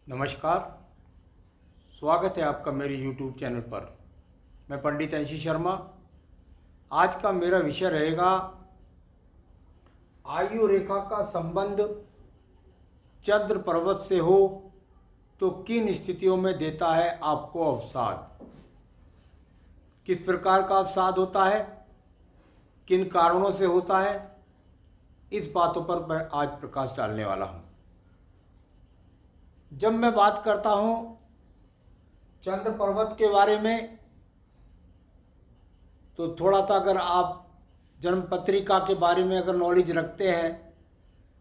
नमस्कार। स्वागत है आपका मेरे YouTube चैनल पर। मैं पंडित अंशी शर्मा। आज का मेरा विषय रहेगा आयु रेखा का संबंध चंद्र पर्वत से हो तो किन स्थितियों में देता है आपको अवसाद, किस प्रकार का अवसाद होता है, किन कारणों से होता है, इस बातों पर मैं आज प्रकाश डालने वाला हूँ। जब मैं बात करता हूँ चंद्र पर्वत के बारे में तो थोड़ा सा अगर आप जन्म पत्रिका के बारे में अगर नॉलेज रखते हैं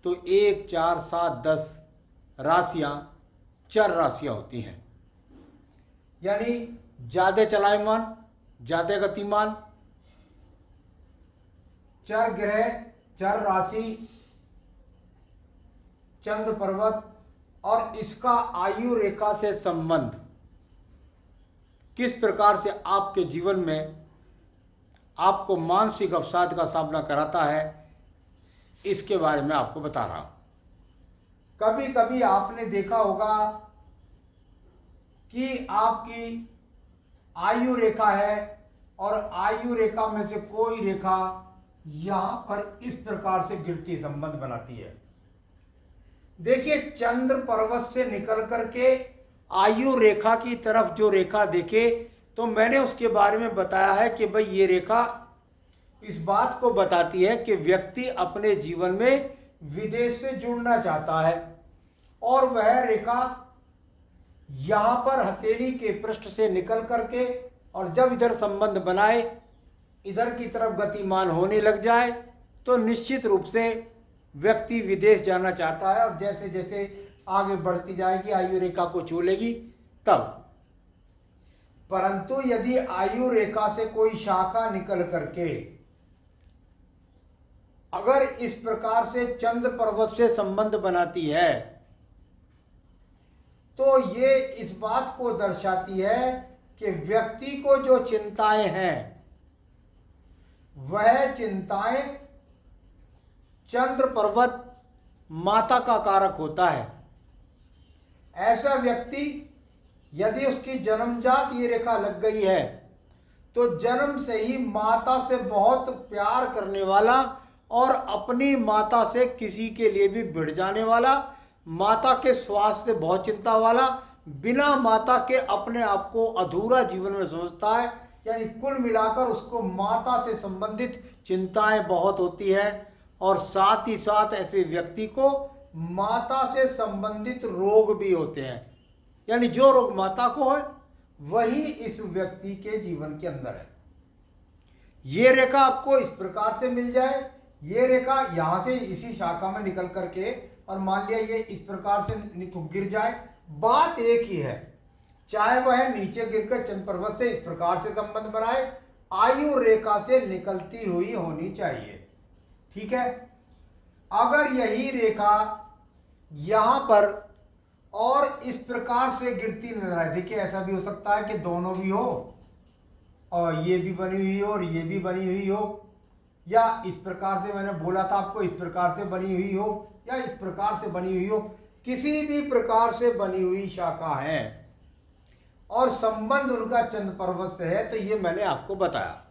तो 1, 4, 7, 10 राशियाँ चर राशियाँ होती हैं, यानी ज़्यादा चलायमान, ज़्यादा गतिमान, चर ग्रह, चर राशि, चंद्र पर्वत और इसका आयु रेखा से संबंध किस प्रकार से आपके जीवन में आपको मानसिक अवसाद का सामना कराता है, इसके बारे में आपको बता रहा हूं। कभी कभी आपने देखा होगा कि आपकी आयु रेखा है और आयु रेखा में से कोई रेखा यहां पर इस प्रकार से गिरती संबंध बनाती है। देखिए, चंद्र पर्वत से निकल करके आयु रेखा की तरफ जो रेखा देखे तो मैंने उसके बारे में बताया है कि भाई ये रेखा इस बात को बताती है कि व्यक्ति अपने जीवन में विदेश से जुड़ना चाहता है और वह रेखा यहां पर हथेली के पृष्ठ से निकल करके और जब इधर संबंध बनाए, इधर की तरफ गतिमान होने लग जाए तो निश्चित रूप से व्यक्ति विदेश जाना चाहता है और जैसे जैसे आगे बढ़ती जाएगी आयु रेखा को छूलेगी तब। परंतु यदि आयु रेखा से कोई शाखा निकल करके अगर इस प्रकार से चंद्र पर्वत से संबंध बनाती है तो ये इस बात को दर्शाती है कि व्यक्ति को जो चिंताएं हैं वह चिंताएं चंद्र पर्वत माता का कारक होता है। ऐसा व्यक्ति यदि उसकी जन्मजात ये रेखा लग गई है तो जन्म से ही माता से बहुत प्यार करने वाला और अपनी माता से किसी के लिए भी भिड़ जाने वाला, माता के स्वास्थ्य से बहुत चिंता वाला, बिना माता के अपने आप को अधूरा जीवन में समझता है। यानी कुल मिलाकर उसको माता से संबंधित चिंताएं बहुत होती है और साथ ही साथ ऐसे व्यक्ति को माता से संबंधित रोग भी होते हैं। यानी जो रोग माता को है वही इस व्यक्ति के जीवन के अंदर है। ये रेखा आपको इस प्रकार से मिल जाए, ये रेखा यहां से इसी शाखा में निकल करके और मान लिया ये इस प्रकार से गिर जाए, बात एक ही है। चाहे वह नीचे गिरकर चंद्र पर्वत से इस प्रकार से संबंध बनाए, आयु रेखा से निकलती हुई होनी चाहिए। ठीक है। अगर यही रेखा यहां पर और इस प्रकार से गिरती नजर आए, देखिए ऐसा भी हो सकता है कि दोनों भी हो और ये भी बनी हुई हो और ये भी बनी हुई हो, या इस प्रकार से मैंने बोला था आपको इस प्रकार से बनी हुई हो या इस प्रकार से बनी हुई हो, किसी भी प्रकार से बनी हुई शाखा है और संबंध उनका चंद्र पर्वत से है तो ये मैंने आपको बताया।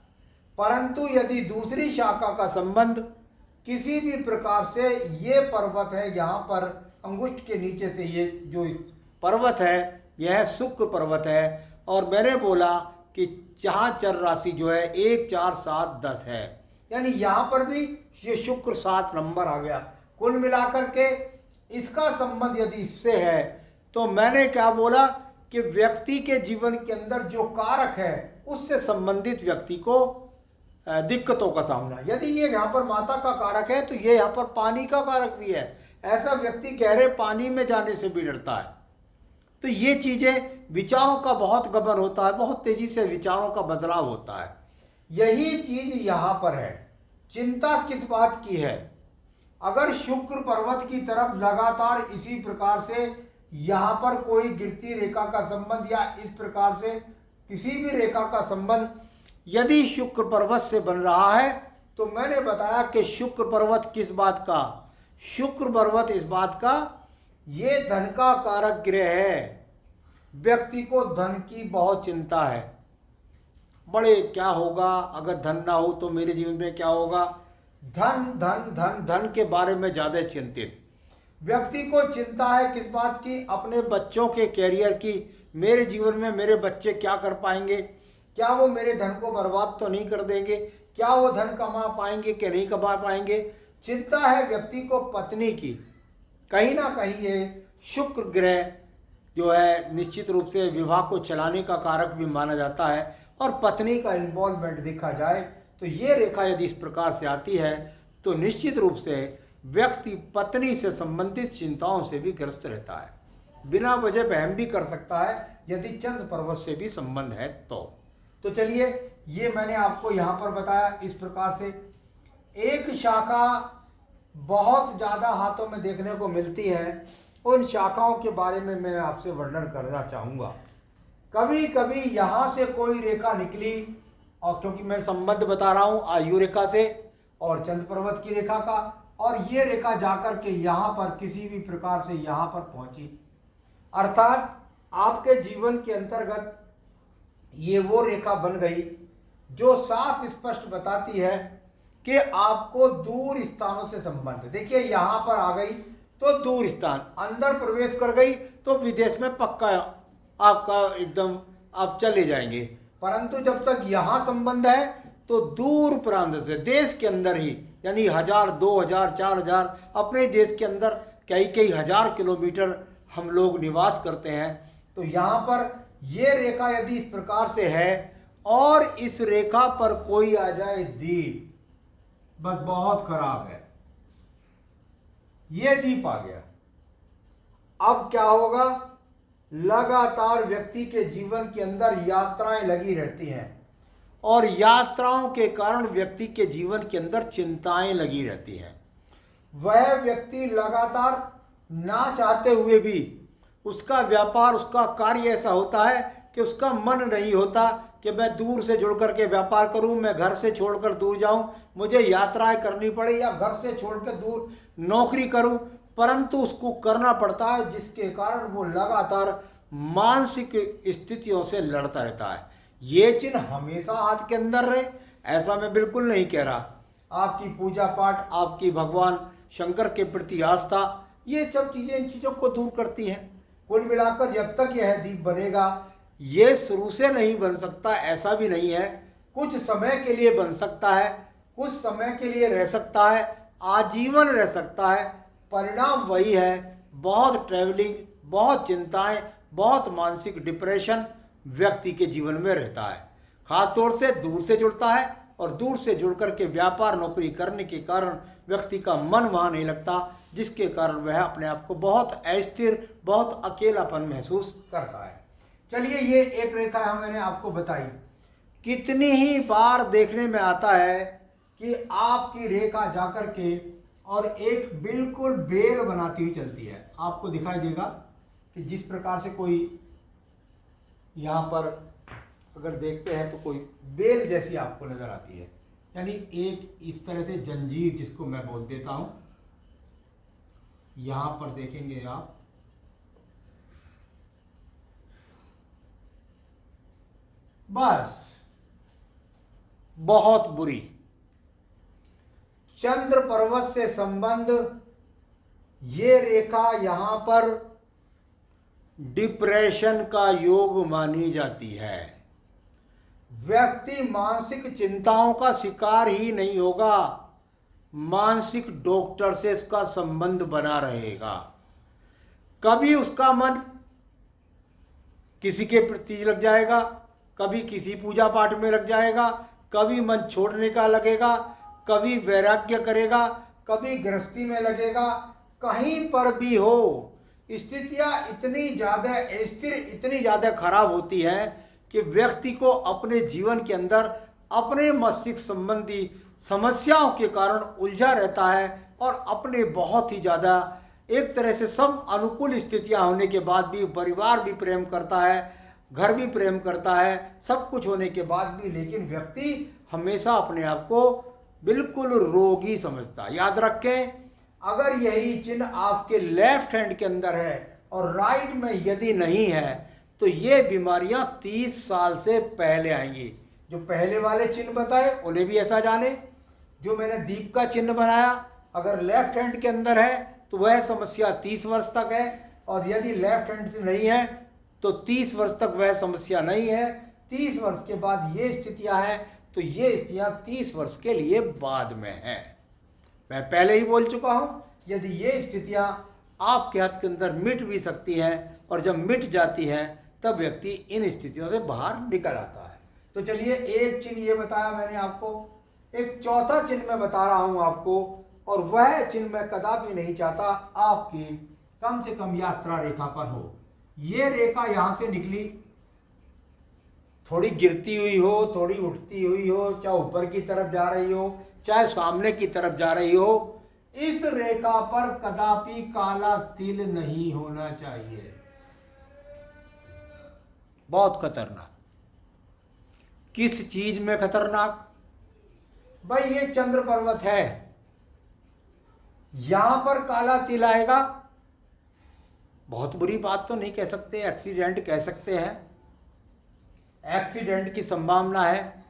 परंतु यदि दूसरी शाखा का संबंध किसी भी प्रकार से, ये पर्वत है यहाँ पर अंगुष्ठ के नीचे से, ये जो पर्वत है यह शुक्र पर्वत है और मैंने बोला कि जहाँ चर राशि जो है 1, 4, 7, 10 है, यानी यहाँ पर भी ये शुक्र 7 नंबर आ गया। कुल मिलाकर के इसका संबंध यदि इससे है तो मैंने क्या बोला कि व्यक्ति के जीवन के अंदर जो कारक है उससे संबंधित व्यक्ति को दिक्कतों का सामना। यदि ये यहाँ पर माता का कारक है तो ये यहाँ पर पानी का कारक भी है। ऐसा व्यक्ति गहरे पानी में जाने से भी डरता है। तो ये चीजें, विचारों का बहुत गबन होता है, बहुत तेजी से विचारों का बदलाव होता है। यही चीज यहाँ पर है। चिंता किस बात की है? अगर शुक्र पर्वत की तरफ लगातार इसी प्रकार से यहाँ पर कोई गिरती रेखा का संबंध या इस प्रकार से किसी भी रेखा का संबंध यदि शुक्र पर्वत से बन रहा है तो मैंने बताया कि शुक्र पर्वत किस बात का, शुक्र पर्वत इस बात का ये धन का कारक ग्रह है। व्यक्ति को धन की बहुत चिंता है, बड़े क्या होगा अगर धन ना हो तो मेरे जीवन में क्या होगा, धन धन धन धन के बारे में ज़्यादा चिंतित। व्यक्ति को चिंता है किस बात की, अपने बच्चों के कैरियर की। मेरे जीवन में मेरे बच्चे क्या कर पाएंगे, क्या वो मेरे धन को बर्बाद तो नहीं कर देंगे, क्या वो धन कमा पाएंगे कि नहीं कमा पाएंगे। चिंता है व्यक्ति को पत्नी की। कहीं ना कहीं ये शुक्र ग्रह जो है निश्चित रूप से विवाह को चलाने का कारक भी माना जाता है, और पत्नी का इन्वॉल्वमेंट देखा जाए तो ये रेखा यदि इस प्रकार से आती है तो निश्चित रूप से व्यक्ति पत्नी से संबंधित चिंताओं से भी ग्रस्त रहता है, बिना वजह वहम भी कर सकता है यदि चंद्र पर्वत से भी संबंध है तो चलिए ये मैंने आपको यहाँ पर बताया इस प्रकार से। एक शाखा बहुत ज़्यादा हाथों में देखने को मिलती है, उन शाखाओं के बारे में मैं आपसे वर्णन करना चाहूँगा। कभी कभी यहाँ से कोई रेखा निकली, और क्योंकि मैं संबंध बता रहा हूँ आयु रेखा से और चंद्र पर्वत की रेखा का, और ये रेखा जाकर के यहाँ पर किसी भी प्रकार से यहाँ पर पहुँची, अर्थात आपके जीवन के अंतर्गत ये वो रेखा बन गई जो साफ स्पष्ट बताती है कि आपको दूर स्थानों से संबंध। देखिए यहाँ पर आ गई तो दूर स्थान, अंदर प्रवेश कर गई तो विदेश में पक्का आपका एकदम आप चले जाएंगे। परंतु जब तक यहाँ संबंध है तो दूर प्रांत से, देश के अंदर ही, यानी 1000, 2000, 4000 अपने देश के अंदर कई कई हजार किलोमीटर हम लोग निवास करते हैं। तो यहाँ पर ये रेखा यदि इस प्रकार से है और इस रेखा पर कोई आ जाए दीप, बस बहुत खराब है। ये दीप आ गया, अब क्या होगा, लगातार व्यक्ति के जीवन के अंदर यात्राएं लगी रहती हैं, और यात्राओं के कारण व्यक्ति के जीवन के अंदर चिंताएं लगी रहती हैं। वह व्यक्ति लगातार ना चाहते हुए भी उसका व्यापार, उसका कार्य ऐसा होता है कि उसका मन नहीं होता कि मैं दूर से जुड़ करके व्यापार करूं, मैं घर से छोड़कर दूर जाऊं, मुझे यात्राएं करनी पड़े, या घर से छोड़कर दूर नौकरी करूं, परंतु उसको करना पड़ता है, जिसके कारण वो लगातार मानसिक स्थितियों से लड़ता रहता है। ये चिन्ह हमेशा हाथ के अंदर रहे ऐसा मैं बिल्कुल नहीं कह रहा। आपकी पूजा पाठ, आपकी भगवान शंकर के प्रति आस्था, ये सब चीज़ें इन चीज़ों को दूर करती हैं। कुल मिलाकर जब तक यह दीप बनेगा, ये शुरू से नहीं बन सकता ऐसा भी नहीं है, कुछ समय के लिए बन सकता है, कुछ समय के लिए रह सकता है, आजीवन रह सकता है। परिणाम वही है, बहुत ट्रैवलिंग, बहुत चिंताएं, बहुत मानसिक डिप्रेशन व्यक्ति के जीवन में रहता है। खास तौर से दूर से जुड़ता है, और दूर से जुड़ करके व्यापार नौकरी करने के कारण व्यक्ति का मन वहाँ नहीं लगता, जिसके कारण वह अपने आप को बहुत अस्थिर, बहुत अकेलापन महसूस करता है। चलिए ये एक रेखा मैंने आपको बताई। कितनी ही बार देखने में आता है कि आपकी रेखा जाकर के और एक बिल्कुल बेल बनाती हुई चलती है। आपको दिखाई देगा कि जिस प्रकार से कोई यहाँ पर अगर देखते हैं तो कोई बेल जैसी आपको नजर आती है, यानी एक इस तरह से जंजीर जिसको मैं बोल देता हूं। यहां पर देखेंगे आप, बस बहुत बुरी चंद्र पर्वत से संबंध, ये रेखा यहां पर डिप्रेशन का योग मानी जाती है। व्यक्ति मानसिक चिंताओं का शिकार ही नहीं होगा, मानसिक डॉक्टर से इसका संबंध बना रहेगा। कभी उसका मन किसी के प्रति लग जाएगा, कभी किसी पूजा पाठ में लग जाएगा, कभी मन छोड़ने का लगेगा, कभी वैराग्य करेगा, कभी गृहस्थी में लगेगा। कहीं पर भी हो, स्थितियां इतनी ज़्यादा अस्थिर, इतनी ज़्यादा खराब होती हैं कि व्यक्ति को अपने जीवन के अंदर अपने मस्तिष्क संबंधी समस्याओं के कारण उलझा रहता है, और अपने बहुत ही ज़्यादा एक तरह से सब अनुकूल स्थितियां होने के बाद भी परिवार भी प्रेम करता है, घर भी प्रेम करता है, सब कुछ होने के बाद भी, लेकिन व्यक्ति हमेशा अपने आप को बिल्कुल रोगी समझता है। याद रखें, अगर यही चिन्ह आपके लेफ्ट हैंड के अंदर है और राइट में यदि नहीं है तो ये बीमारियां 30 साल से पहले आएंगी। जो पहले वाले चिन्ह बताए उन्हें भी ऐसा जाने। जो मैंने दीप का चिन्ह बनाया अगर लेफ्ट हैंड के अंदर है तो वह समस्या 30 वर्ष तक है, और यदि लेफ्ट हैंड से नहीं है तो 30 वर्ष तक वह समस्या नहीं है। 30 वर्ष के बाद ये स्थितियां हैं तो ये स्थितियां 30 वर्ष के लिए बाद में हैं। मैं पहले ही बोल चुका हूं, यदि ये स्थितियां आपके हाथ के अंदर मिट भी सकती हैं, और जब मिट जाती हैं तब व्यक्ति इन स्थितियों से बाहर निकल आता है। तो चलिए, एक चिन्ह ये बताया मैंने आपको, एक चौथा चिन्ह मैं बता रहा हूं आपको, और वह चिन्ह मैं कदापि नहीं चाहता आपकी कम से कम यात्रा रेखा पर हो। ये रेखा यहां से निकली, थोड़ी गिरती हुई हो, थोड़ी उठती हुई हो, चाहे ऊपर की तरफ जा रही हो, चाहे सामने की तरफ जा रही हो, इस रेखा पर कदापि काला तिल नहीं होना चाहिए। बहुत खतरनाक। किस चीज में खतरनाक? भाई ये चंद्र पर्वत है, यहां पर काला तिल आएगा, बहुत बुरी बात तो नहीं कह सकते, एक्सीडेंट कह सकते हैं। एक्सीडेंट की संभावना है,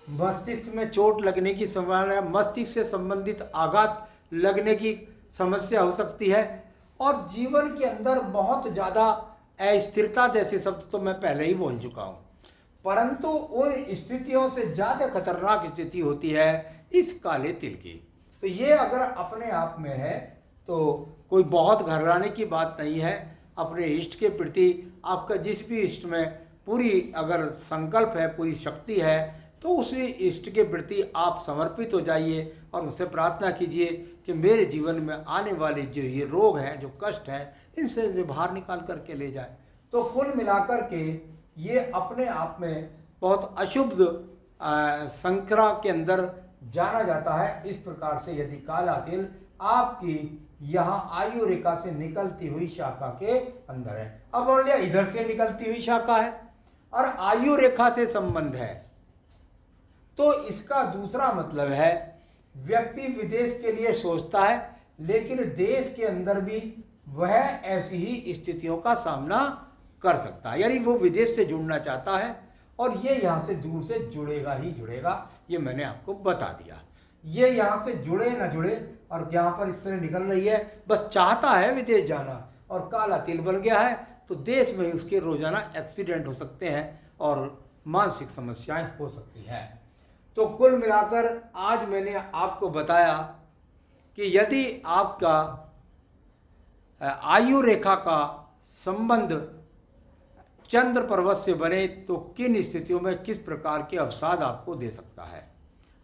मस्तिष्क में चोट लगने की संभावना है, मस्तिष्क से संबंधित आघात लगने की समस्या हो सकती है, और जीवन के अंदर बहुत ज़्यादा अस्थिरता जैसे शब्द तो मैं पहले ही बोल चुका हूँ। परंतु उन स्थितियों से ज़्यादा खतरनाक स्थिति होती है इस काले तिल की। तो ये अगर अपने आप में है तो कोई बहुत घबराने की बात नहीं है। अपने इष्ट के प्रति आपका जिस भी इष्ट में पूरी अगर संकल्प है, पूरी शक्ति है, तो उसी इष्ट के प्रति आप समर्पित हो जाइए और उससे प्रार्थना कीजिए कि मेरे जीवन में आने वाले जो ये रोग हैं, जो कष्ट है, इनसे जो बाहर निकाल करके ले जाए। तो कुल मिलाकर के ये अपने आप में बहुत अशुभ संक्रा के अंदर जाना जाता है। इस प्रकार से यदि काला तिल आपकी यहाँ आयु रेखा से निकलती हुई शाखा के अंदर है, अब बोल लिया इधर से निकलती हुई शाखा है और आयु रेखा से संबंध है, तो इसका दूसरा मतलब है व्यक्ति विदेश के लिए सोचता है, लेकिन देश के अंदर भी वह ऐसी ही स्थितियों का सामना कर सकता है। यानी वो विदेश से जुड़ना चाहता है और ये यहाँ से दूर से जुड़ेगा ही जुड़ेगा, ये मैंने आपको बता दिया। ये यहाँ से जुड़े ना जुड़े, और यहाँ पर इस तरह निकल रही है, बस चाहता है विदेश जाना और काला तिल बन गया है, तो देश में उसके रोजाना एक्सीडेंट हो सकते हैं और मानसिक समस्याएं हो सकती हैं। तो कुल मिलाकर आज मैंने आपको बताया कि यदि आपका आयु रेखा का संबंध चंद्र पर्वत से बने तो किन स्थितियों में किस प्रकार के अवसाद आपको दे सकता है।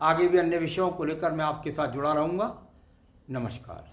आगे भी अन्य विषयों को लेकर मैं आपके साथ जुड़ा रहूँगा। नमस्कार।